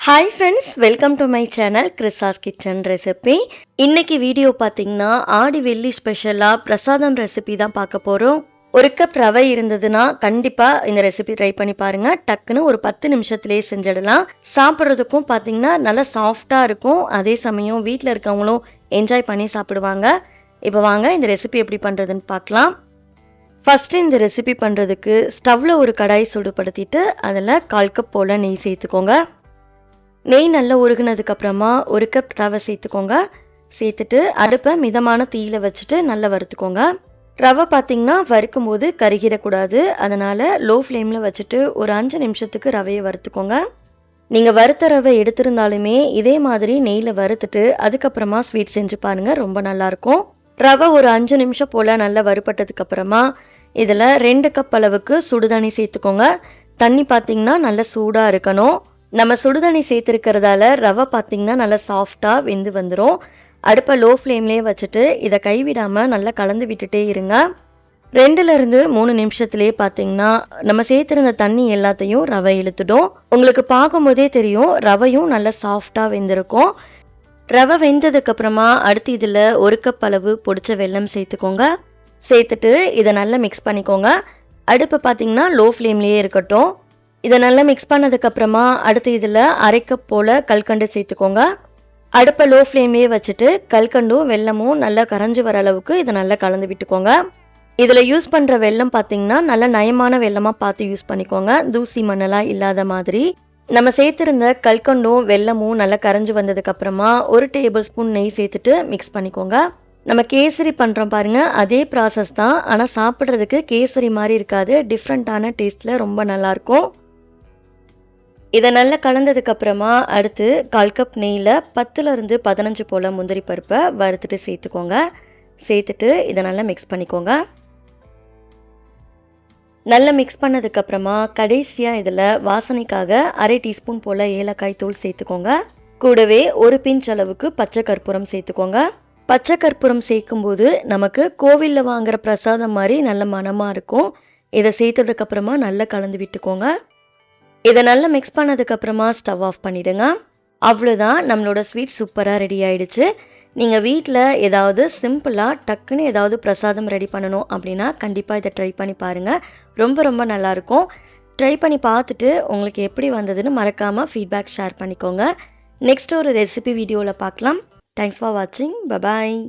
Hi friends, welcome to my channel கிறிஸாஸ் kitchen recipe. இன்னைக்கு video பார்த்தீங்கன்னா ஆடி வெள்ளி ஸ்பெஷலாக பிரசாதம் ரெசிபி தான் பார்க்க போகிறோம். ஒரு கப் ரவை இருந்ததுன்னா கண்டிப்பாக இந்த ரெசிபி ட்ரை பண்ணி பாருங்கள். டக்குன்னு ஒரு 10 நிமிஷத்துலேயே செஞ்சிடலாம். சாப்பிட்றதுக்கும் பார்த்தீங்கன்னா நல்லா சாஃப்டாக இருக்கும். அதே சமயம் வீட்டில் இருக்கவங்களும் என்ஜாய் பண்ணி சாப்பிடுவாங்க. இப்போ வாங்க இந்த ரெசிபி எப்படி பண்ணுறதுன்னு பார்க்கலாம். ஃபஸ்ட்டு இந்த ரெசிபி பண்ணுறதுக்கு ஸ்டவ்வில் ஒரு கடாய் சூடுபடுத்திட்டு அதில் 1/4 கப் போல் நெய் சேர்த்துக்கோங்க. நெய் நல்லா உருகுனதுக்கப்புறமா 1 கப் ரவை சேர்த்துக்கோங்க. சேர்த்துட்டு அடுப்பை மிதமான தீயில வச்சுட்டு நல்லா வறுத்துக்கோங்க. ரவை பார்த்திங்கன்னா வறுக்கும் போது கருகிடக்கூடாது. அதனால் லோ ஃப்ளேமில் வச்சுட்டு ஒரு 5 நிமிஷத்துக்கு ரவையை வறுத்துக்கோங்க. நீங்கள் வறுத்த ரவை எடுத்திருந்தாலுமே இதே மாதிரி நெய்யில் வறுத்துட்டு அதுக்கப்புறமா ஸ்வீட் செஞ்சு பாருங்கள், ரொம்ப நல்லாயிருக்கும். ரவை ஒரு 5 நிமிஷம் போல் நல்லா வறுப்பட்டதுக்கப்புறமா இதில் 2 கப் அளவுக்கு சுடுதண்ணி சேர்த்துக்கோங்க. தண்ணி பார்த்திங்கன்னா நல்லா சூடாக இருக்கணும். நம்ம சுடுதண்ணி சேர்த்துருக்கிறதால ரவை பார்த்திங்கன்னா நல்லா சாஃப்டாக வெந்து வந்துடும். அடுப்பை லோ ஃப்ளேம்லேயே வச்சுட்டு இதை கைவிடாமல் நல்லா கலந்து விட்டுட்டே இருங்க. 2லேருந்து 3 நிமிஷத்துலேயே பார்த்திங்கன்னா நம்ம சேர்த்துருந்த தண்ணி எல்லாத்தையும் ரவை இழுத்துடும். உங்களுக்கு பார்க்கும்போதே தெரியும் ரவையும் நல்லா சாஃப்டாக வெந்திருக்கும். ரவை வெந்ததுக்கப்புறமா அடுத்து இதில் 1 கப் அளவு பொடிச்ச வெல்லம் சேர்த்துக்கோங்க. சேர்த்துட்டு இதை நல்லா மிக்ஸ் பண்ணிக்கோங்க. அடுப்பு பார்த்திங்கன்னா லோ ஃப்ளேம்லேயே இருக்கட்டும். இதை நல்லா மிக்ஸ் பண்ணதுக்கப்புறமா அடுத்து இதில் 1/2 கப் போல் கல்கண்டு சேர்த்துக்கோங்க. அடுப்பை லோ ஃப்ளேம்லேயே வச்சுட்டு கல்கண்டும் வெல்லமும் நல்லா கரைஞ்சி வர அளவுக்கு இதை நல்லா கலந்து விட்டுக்கோங்க. இதில் யூஸ் பண்ணுற வெல்லம் பார்த்திங்கன்னா நல்லா நயமான வெல்லமாக பார்த்து யூஸ் பண்ணிக்கோங்க, தூசி மண்ணெல்லாம் இல்லாத மாதிரி. நம்ம சேர்த்துருந்த கல்கண்டும் வெல்லமும் நல்லா கரைஞ்சி வந்ததுக்கப்புறமா 1 டேபிள் ஸ்பூன் நெய் சேர்த்துட்டு மிக்ஸ் பண்ணிக்கோங்க. நம்ம கேசரி பண்ணுறோம் பாருங்கள், அதே ப்ராசஸ் தான். ஆனால் சாப்பிட்றதுக்கு கேசரி மாதிரி இருக்காது, டிஃப்ரெண்ட்டான டேஸ்ட்டில் ரொம்ப நல்லாயிருக்கும். இதை நல்லா கலந்ததுக்கப்புறமா அடுத்து 1/4 கப் நெய்யில் 10லேருந்து 15 போல் முந்திரி பருப்பை வறுத்துட்டு சேர்த்துக்கோங்க. சேர்த்துட்டு இதை நல்லா மிக்ஸ் பண்ணிக்கோங்க. நல்லா மிக்ஸ் பண்ணதுக்கப்புறமா கடைசியாக இதில் வாசனைக்காக 1/2 டீஸ்பூன் போல் ஏலக்காய் தூள் சேர்த்துக்கோங்க. கூடவே 1 பிஞ்ச் அளவுக்கு பச்சை கற்பூரம் சேர்த்துக்கோங்க. பச்சை கற்பூரம் சேர்க்கும்போது நமக்கு கோவிலில் வாங்குகிற பிரசாதம் மாதிரி நல்ல மணமாக இருக்கும். இதை சேர்த்ததுக்கப்புறமா நல்லா கலந்து விட்டுக்கோங்க. இதை நல்லா மிக்ஸ் பண்ணதுக்கப்புறமா ஸ்டவ் ஆஃப் பண்ணிவிடுங்க. அவ்வளோதான், நம்மளோட ஸ்வீட் சூப்பராக ரெடி ஆகிடுச்சு. நீங்கள் வீட்டில் ஏதாவது சிம்பிளாக டக்குன்னு ஏதாவது பிரசாதம் ரெடி பண்ணணும் அப்படின்னா கண்டிப்பாக இதை ட்ரை பண்ணி பாருங்கள். ரொம்ப ரொம்ப நல்லாயிருக்கும். ட்ரை பண்ணி பார்த்துட்டு உங்களுக்கு எப்படி வந்ததுன்னு மறக்காமல் ஃபீட்பேக் ஷேர் பண்ணிக்கோங்க. நெக்ஸ்ட் ஒரு ரெசிபி வீடியோவில் பார்க்கலாம். தேங்க்ஸ் ஃபார் வாட்சிங். பபாய்.